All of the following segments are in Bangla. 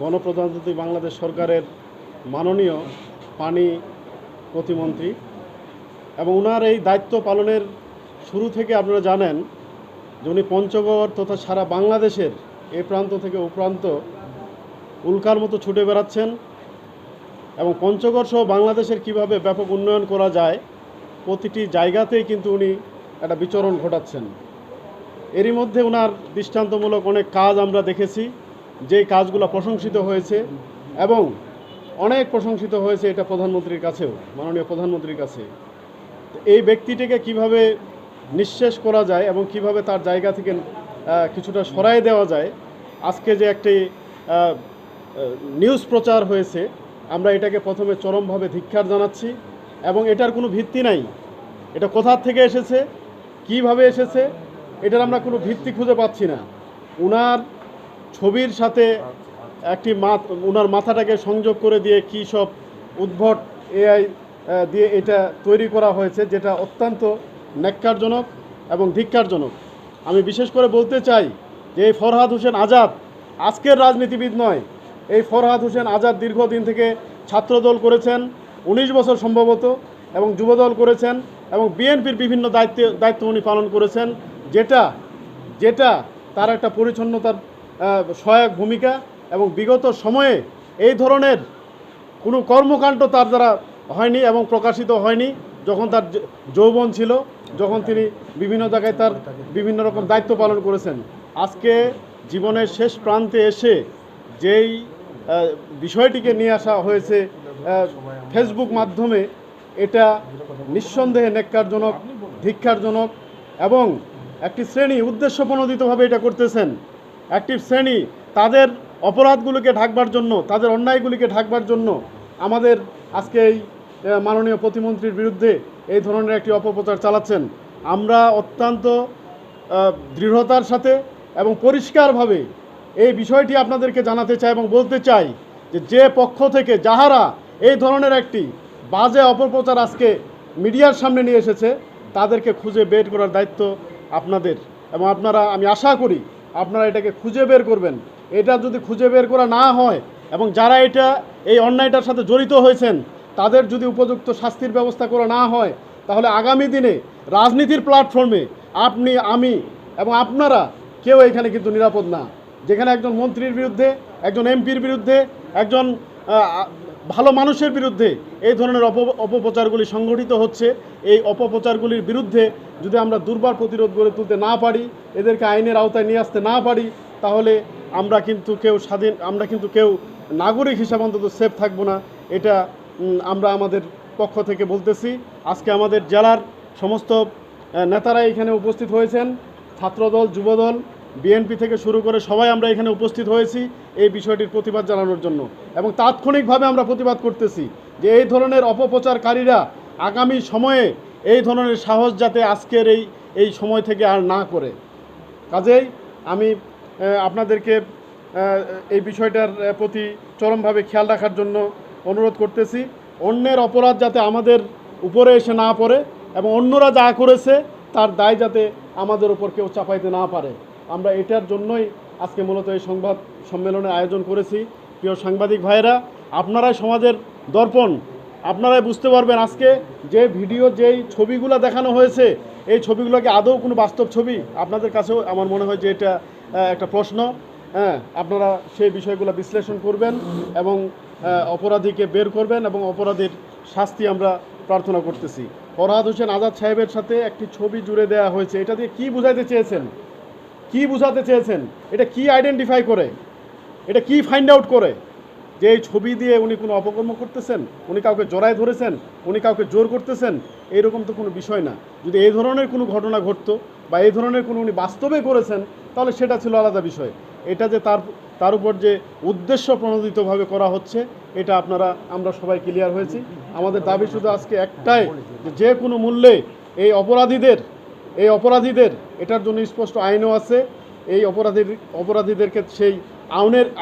গণপ্রজাতন্ত্রী বাংলাদেশ সরকারের মাননীয় পানি প্রতিমন্ত্রী এবং ওনার এই দায়িত্ব পালনের শুরু থেকে আপনারা জানেন যে উনি পঞ্চগড় তথা সারা বাংলাদেশের এ প্রান্ত থেকে ও প্রান্ত উল্কার মতো ছুটে বেড়াচ্ছেন এবং পঞ্চগড় সহ বাংলাদেশের কিভাবে ব্যাপক উন্নয়ন করা যায় প্রতিটি জায়গাতেই কিন্তু উনি একটা বিচরণ ঘটাচ্ছেন। এরই মধ্যে ওনার দৃষ্টান্তমূলক অনেক কাজ আমরা দেখেছি, যেই কাজগুলো প্রশংসিত হয়েছে এবং অনেক প্রশংসিত হয়েছে এটা প্রধানমন্ত্রীর কাছেও, মাননীয় প্রধানমন্ত্রীর কাছে। এই ব্যক্তিটিকে কিভাবে নিঃশেষ করা যায় এবং কিভাবে তার জায়গা থেকে কিছুটা সরায় দেওয়া যায়, আজকে যে একটি নিউজ প্রচার হয়েছে, আমরা এটাকে প্রথমে চরমভাবে ধিক্কার জানাচ্ছি এবং এটার কোনো ভিত্তি নাই। এটা কোথা থেকে এসেছে, কিভাবে এসেছে, এটার আমরা কোনো ভিত্তি খুঁজে পাচ্ছি না। উনার ছবির সাথে একটি উনার মাথাটাকে সংযোগ করে দিয়ে কী সব উদ্ভট এআই দিয়ে এটা তৈরি করা হয়েছে, যেটা অত্যন্ত ন্যাক্কারজনক এবং ধিক্কারজনক। আমি বিশেষ করে বলতে চাই যে এই ফরহাদ হোসেন আজাদ আজকের রাজনীতিবিদ নয়। এই ফরহাদ হোসেন আজাদ দীর্ঘদিন থেকে ছাত্রদল করেছেন 19 বছর সম্ভবত, এবং যুবদল করেছেন এবং বিএনপির বিভিন্ন দায়িত্ব উনি পালন করেছেন, যেটা তার একটা পরিচ্ছন্নতার সহায়ক ভূমিকা। এবং বিগত সময়ে এই ধরনের কোনো কর্মকাণ্ড তার দ্বারা হয়নি এবং প্রকাশিত হয়নি যখন তার যৌবন ছিল, যখন তিনি বিভিন্ন জায়গায় তার বিভিন্ন রকম দায়িত্ব পালন করেছেন। আজকে জীবনের শেষ প্রান্তে এসে যেই বিষয়টিকে নিয়ে আসা হয়েছে ফেসবুক মাধ্যমে, এটা নিঃসন্দেহে ন্যাক্কারজনক, ধিক্কারজনক এবং একটি শ্রেণী উদ্দেশ্যপ্রণোদিতভাবে এটা করতেছেন। একটি শ্রেণী তাদের অপরাধগুলোকে ঢাকবার জন্য, তাদের অন্যায়গুলিকে ঢাকবার জন্য আমাদের আজকে এই মাননীয় প্রতিমন্ত্রীর বিরুদ্ধে এই ধরনের একটি অপপ্রচার চালাচ্ছেন। আমরা অত্যন্ত দৃঢ়তার সাথে এবং পরিষ্কারভাবে এই বিষয়টি আপনাদেরকে জানাতে চাই এবং বলতে চাই যে পক্ষ থেকে যাহারা এই ধরনের একটি বাজে অপপ্রচার আজকে মিডিয়ার সামনে নিয়ে এসেছে, তাদেরকে খুঁজে বের করার দায়িত্ব আপনাদের। এবং আমি আশা করি আপনারা এটাকে খুঁজে বের করবেন। এটা যদি খুঁজে বের করা না হয় এবং যারা এই অন্যায়টার সাথে জড়িত হয়েছেন তাদের যদি উপযুক্ত শাস্তির ব্যবস্থা করা না হয়, তাহলে আগামী দিনে রাজনীতির প্ল্যাটফর্মে আপনি, আমি এবং আপনারা কেউ এখানে কিন্তু নিরাপদ না। যেখানে একজন মন্ত্রীর বিরুদ্ধে, একজন এমপির বিরুদ্ধে, একজন ভালো মানুষের বিরুদ্ধে এই ধরনের অপপ্রচারগুলি সংগঠিত হচ্ছে, এই অপপ্রচারগুলির বিরুদ্ধে যদি আমরা দুর্বার প্রতিরোধ গড়ে তুলতে না পারি, এদেরকে আইনের আওতায় নিয়ে আসতে না পারি, তাহলে আমরা কিন্তু কেউ নাগরিক হিসাবে অন্তত সেফ থাকবো না। এটা আমরা আমাদের পক্ষ থেকে বলতেছি। আজকে আমাদের জেলার সমস্ত নেতারা এখানে উপস্থিত হয়েছেন, ছাত্রদল, যুবদল, বিএনপি থেকে শুরু করে সবাই আমরা এখানে উপস্থিত হয়েছি এই বিষয়টির প্রতিবাদ জানানোর জন্য। এবং তাৎক্ষণিকভাবে আমরা প্রতিবাদ করতেছি যে এই ধরনের অপপ্রচারকারীরা আগামী সময়ে এই ধরনের সাহস যাতে আজকের এই সময় থেকে আর না করে। কাজেই আমি আপনাদেরকে এই বিষয়টার প্রতি চরমভাবে খেয়াল রাখার জন্য অনুরোধ করতেছি। অন্যের অপরাধ যাতে আমাদের উপরে এসে না পড়ে এবং অন্যরা যা করেছে তার দায় যাতে আমাদের উপর কেউ চাপাইতে না পারে, আমরা এটার জন্যই আজকে মূলত এই সংবাদ সম্মেলনের আয়োজন করেছি। প্রিয় সাংবাদিক ভাইয়েরা, আপনারাই সমাজের দর্পণ, আপনারাই বুঝতে পারবেন আজকে যে যেই ছবিগুলো দেখানো হয়েছে, এই ছবিগুলোকে আদৌ কোনো বাস্তব ছবি? আপনাদের কাছেও আমার মনে হয় যে এটা একটা প্রশ্ন। আপনারা সেই বিষয়গুলো বিশ্লেষণ করবেন এবং অপরাধীকে বের করবেন এবং অপরাধীর শাস্তি আমরা প্রার্থনা করতেছি। ফরহাদ হোসেন আজাদ সাহেবের সাথে একটি ছবি জুড়ে দেওয়া হয়েছে, এটা দিয়ে কী বোঝাতে চেয়েছেন, কি বোঝাতে চেয়েছেন? এটা কি আইডেন্টিফাই করে, এটা কি ফাইন্ড আউট করে যে এই ছবি দিয়ে উনি কোনো অপকর্ম করতেছেন, উনি কাউকে জড়ায় ধরেছেন, উনি কাউকে জোর করতেছেন? এইরকম তো কোনো বিষয় না। যদি এই ধরনের কোনো ঘটনা ঘটতো বা এই ধরনের কোনো উনি বাস্তবে করেছেন, তাহলে সেটা ছিল আলাদা বিষয়। এটা যে তার উপর যে উদ্দেশ্য প্রণোদিতভাবে করা হচ্ছে, এটা আমরা সবাই ক্লিয়ার হয়েছি। আমাদের দাবি শুধু আজকে একটাই, যে কোনো মূল্যে এই অপরাধীদের এটার জন্য স্পষ্ট আইনও আছে, এই অপরাধীদেরকে সেই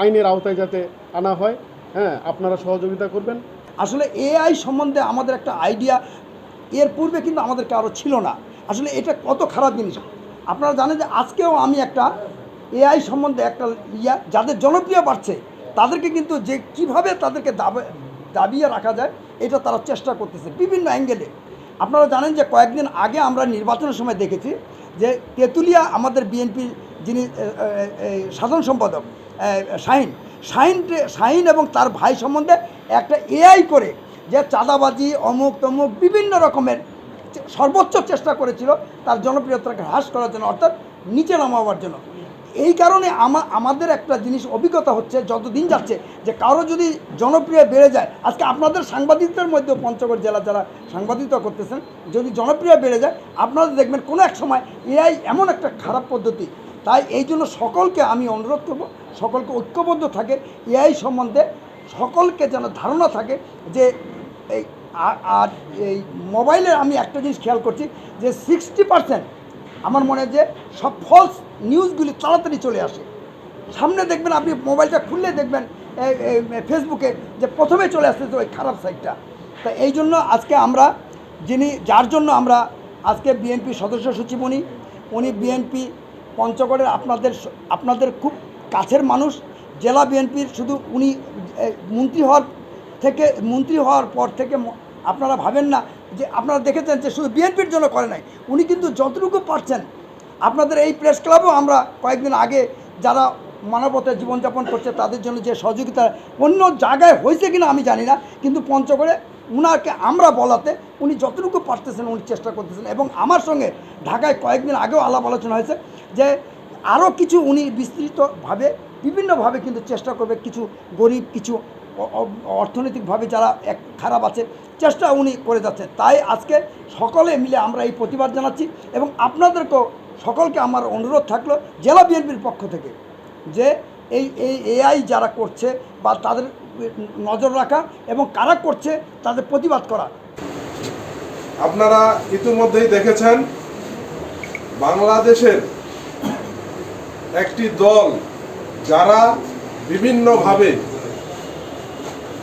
আইনের আওতায় যাতে আনা হয়। আপনারা সহযোগিতা করবেন। আসলে এআই সম্বন্ধে আমাদের একটা আইডিয়া এর পূর্বে কিন্তু আমাদের কারো ছিল না। আসলে এটা কত খারাপ জিনিস আপনারা জানেন যে আজকেও আমি একটা এআই সম্বন্ধে একটা যাদের জনপ্রিয় বাড়ছে তাদেরকে কিন্তু যে কিভাবে তাদেরকে দাবিয়ে রাখা যায় এটা তারা চেষ্টা করতেছে বিভিন্ন অ্যাঙ্গেলে। আপনারা জানেন যে কয়েকদিন আগে আমরা নির্বাচনের সময় দেখেছি যে তেঁতুলিয়া আমাদের বিএনপির যিনি সাধারণ সম্পাদক শাহিন এবং তার ভাই সম্বন্ধে একটা এআই করে যে চাঁদাবাজি অমুক তমুক বিভিন্ন রকমের সর্বোচ্চ চেষ্টা করেছিল তার জনপ্রিয়তাকে হ্রাস করার জন্য, অর্থাৎ নিচে নামাবার জন্য। এই কারণে আমাদের একটা জিনিস অভিজ্ঞতা হচ্ছে যত দিন যাচ্ছে যে কারো যদি জনপ্রিয় বেড়ে যায়, আজকে আপনাদের সাংবাদিকদের মধ্যেও পঞ্চগড় জেলা যারা সাংবাদিকতা করতেছেন যদি জনপ্রিয় বেড়ে যায় আপনারা দেখবেন কোনো এক সময় এআই এমন একটা খারাপ পদ্ধতি। তাই এই জন্য সকলকে আমি অনুরোধ করব সকলকে ঐক্যবদ্ধ থাকে এআই সম্বন্ধে, সকলকে যেন ধারণা থাকে যে এই আর এই মোবাইলে আমি একটা জিনিস খেয়াল করছি যে 60% আমার মনে হয় যে সব ফলস নিউজগুলি তাড়াতাড়ি চলে আসে সামনে। দেখবেন আপনি মোবাইলটা খুললে দেখবেন ফেসবুকে যে প্রথমে চলে আসছে ওই খারাপ সাইটটা। তা এই জন্য আজকে আমরা যার জন্য আমরা আজকে বিএনপি সদস্য সচিব উনি বিএনপি পঞ্চগড়ের আপনাদের খুব কাছের মানুষ, জেলা বিএনপির শুধু উনি মন্ত্রী হওয়ার পর থেকে আপনারা ভাবেন না যে আপনারা দেখেছেন যে শুধু বিএনপির জন্য করে নাই, উনি কিন্তু যতটুকু পারছেন আপনাদের এই প্রেস ক্লাবও আমরা কয়েকদিন আগে যারা মানবতার জীবনযাপন করছে তাদের জন্য যে সহযোগিতা অন্য জায়গায় হয়েছে কিনা আমি জানি না, কিন্তু পঞ্চগড়ে উনাকে আমরা বলাতে উনি যতটুকু পারতেছেন উনি চেষ্টা করতেছেন। এবং আমার সঙ্গে ঢাকায় কয়েকদিন আগেও আলাপ আলোচনা হয়েছে যে আরও কিছু উনি বিস্তৃতভাবে বিভিন্নভাবে কিন্তু চেষ্টা করবে, কিছু গরিব কিছু অর্থনৈতিকভাবে যারা খারাপ আছে চেষ্টা উনি করে যাচ্ছেন। তাই আজকে সকলে মিলে আমরা এই প্রতিবাদ জানাচ্ছি এবং আপনাদেরকেও সকলকে আমার অনুরোধ থাকলো জেলা বিএনপির পক্ষ থেকে যে এই এআই যারা করছে বা তাদের নজর রাখা এবং কারা করছে তাদের প্রতিবাদ করা। আপনারা ইতিমধ্যেই দেখেছেন বাংলাদেশের একটি দল যারা বিভিন্নভাবে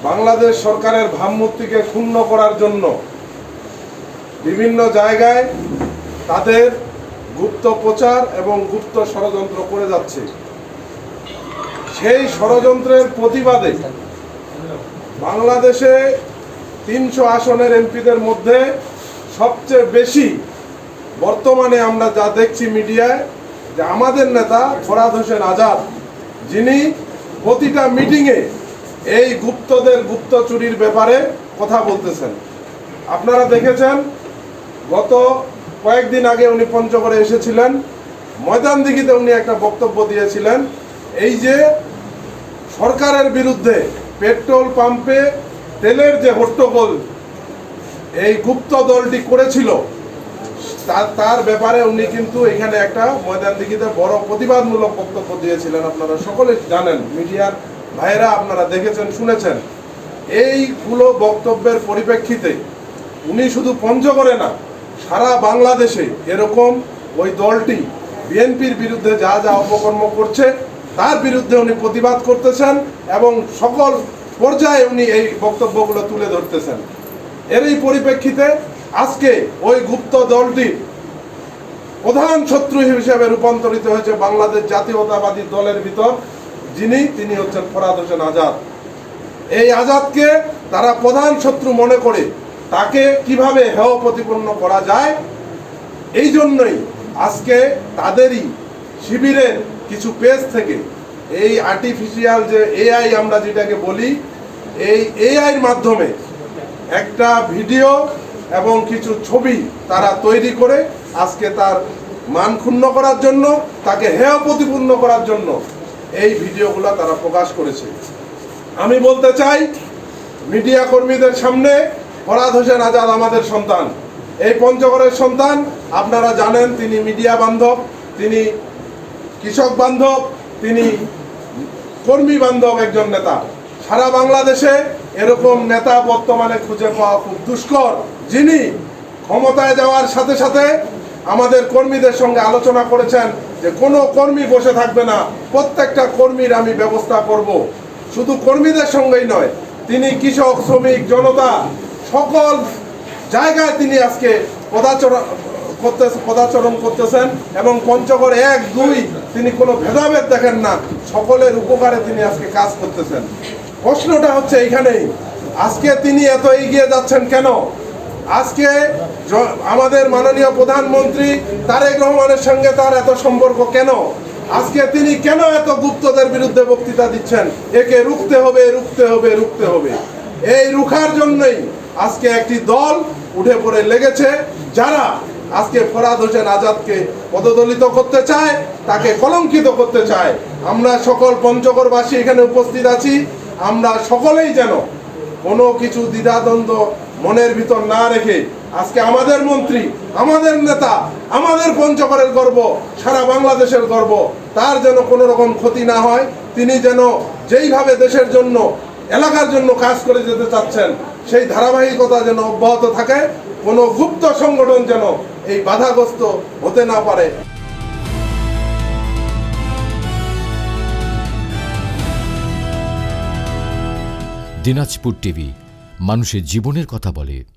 বাংলাদেশ সরকারের ভাবমূর্তিকে ক্ষুণ্ণ করার জন্য বিভিন্ন জায়গায় তাদের গুপ্ত প্রচার এবং গুপ্ত ষড়যন্ত্র করে যাচ্ছে। সেই ষড়যন্ত্রের প্রতিবাদে বাংলাদেশে 300 আসনের এমপিদের মধ্যে সবচেয়ে বেশি বর্তমানে আমরা যা দেখছি মিডিয়ায় যে আমাদের নেতা ফরহাদ হোসেন আজাদ, যিনি প্রতিটা মিটিংয়ে এই গুপ্তদের গুপ্ত চুরির ব্যাপারে কথা বলতেছেন। আপনারা দেখেছেন গত কয়েকদিন আগে উনি পঞ্চগড়ে এসেছিলেন, ময়দানদিঘিতে উনি একটা বক্তব্য দিয়েছিলেন এই যে সরকারের বিরুদ্ধে পেট্রোল পাম্পে তেলের যে হট্টগোল এই গুপ্ত দলটি করেছিল তার ব্যাপারে উনি কিন্তু এখানে একটা ময়দানদিঘিতে বড় প্রতিবাদমূলক বক্তব্য দিয়েছিলেন। আপনারা সকলে জানেন, মিডিয়ার ভাইয়েরা আপনারা দেখেছেন শুনেছেন। এইগুলো বক্তব্যের পরিপ্রেক্ষিতে উনি শুধু পঞ্চগড়ে না সারা বাংলাদেশে এরকম ওই দলটি বিএনপির বিরুদ্ধে যা যা অপকর্ম করছে তার বিরুদ্ধে উনি প্রতিবাদ করতেছেন এবং সকল পর্যায়ে উনি এই বক্তব্যগুলো তুলে ধরতেছেন। এরই পরিপ্রেক্ষিতে আজকে ওই গুপ্ত দলটি প্রধান শত্রু হিসেবে রূপান্তরিত হয়েছে বাংলাদেশ জাতীয়তাবাদী দলের ভিতর, তিনি হচ্ছেন ফরহাদ হোসেন আজাদ। এই আজাদকে তারা প্রধান শত্রু মনে করে তাকে কিভাবে হেয় প্রতিপন্ন করা যায়, এই জন্যই আজকে তাদেরই শিবিরের কিছু পেজ থেকে এই আর্টিফিশিয়াল যে এআই আমরা যেটাকে বলি, এই এআইয়ের মাধ্যমে একটা ভিডিও এবং কিছু ছবি তারা তৈরি করে আজকে তার মান ক্ষুণ্ণ করার জন্য, তাকে হেয় প্রতিপন্ন করার জন্য এই ভিডিওগুলো তারা প্রকাশ করেছে। আমি বলতে চাই মিডিয়া কর্মীদের সামনে, ফরহাদ হোসেন আজাদ আমাদের সন্তান, এই পঞ্চগড়ের সন্তান। আপনারা জানেন তিনি মিডিয়া বান্ধব, তিনি কৃষক বান্ধব, তিনি কর্মী বান্ধব একজন নেতা। সারা বাংলাদেশে এরকম নেতা বর্তমানে খুঁজে পাওয়া খুব দুষ্কর, যিনি ক্ষমতায় যাওয়ার সাথে সাথে আমাদের কর্মীদের সঙ্গে আলোচনা করেছেন যে কোনো কর্মী বসে থাকবে না, প্রত্যেকটা কর্মীর আমি ব্যবস্থা করব। শুধু কর্মীদের সঙ্গেই নয়, তিনি কৃষক শ্রমিক জনতা সকল জায়গায় তিনি আজকে পদাচরণ করতেছেন এবং পঞ্চগড় 1, 2 তিনি কোনো ভেদাভেদ দেখেন না, সকলের উপকারে তিনি আজকে কাজ করতেছেন। প্রশ্নটা হচ্ছে এইখানেই, আজকে তিনি এত এগিয়ে যাচ্ছেন কেন? আজকে আমাদের মাননীয় প্রধানমন্ত্রী তারেক রহমানের সঙ্গে তার এত সম্পর্ক কেন? আজকে তিনি কেন এত গুপ্তদের বিরুদ্ধে বক্তৃতা দিচ্ছেন? একে রুখতে হবে, রুখতে হবে, রুখতে হবে। এই রুখার জন্যই আজকে একটি দল উঠে পড়ে লেগেছে, যারা আজকে ফরহাদ হোসেন আজাদকে পদদলিত করতে চায়, তাকে কলঙ্কিত করতে চায়। আমরা সকল পঞ্চগড়বাসী এখানে উপস্থিত আছি, আমরা সকলেই যেন কোনো কিছু দ্বিধাদ্বন্দ্ব মনের ভিতর না রেখে আজকে আমাদের মন্ত্রী, আমাদের নেতা, আমাদের পঞ্চগড়ের গর্ব, সারা বাংলাদেশের গর্ব, তার যেন কোনো রকম ক্ষতি না হয়। তিনি যেন যেইভাবে দেশের জন্য, এলাকার জন্য কাজ করে যেতে চাচ্ছেন, সেই ধারাবাহিকতা যেন অব্যাহত থাকে। কোনো গুপ্ত সংগঠন যেন এই বাধাগ্রস্ত হতে না পারে। দিনাজপুর টিভি, মানুষের জীবনের কথা বলে।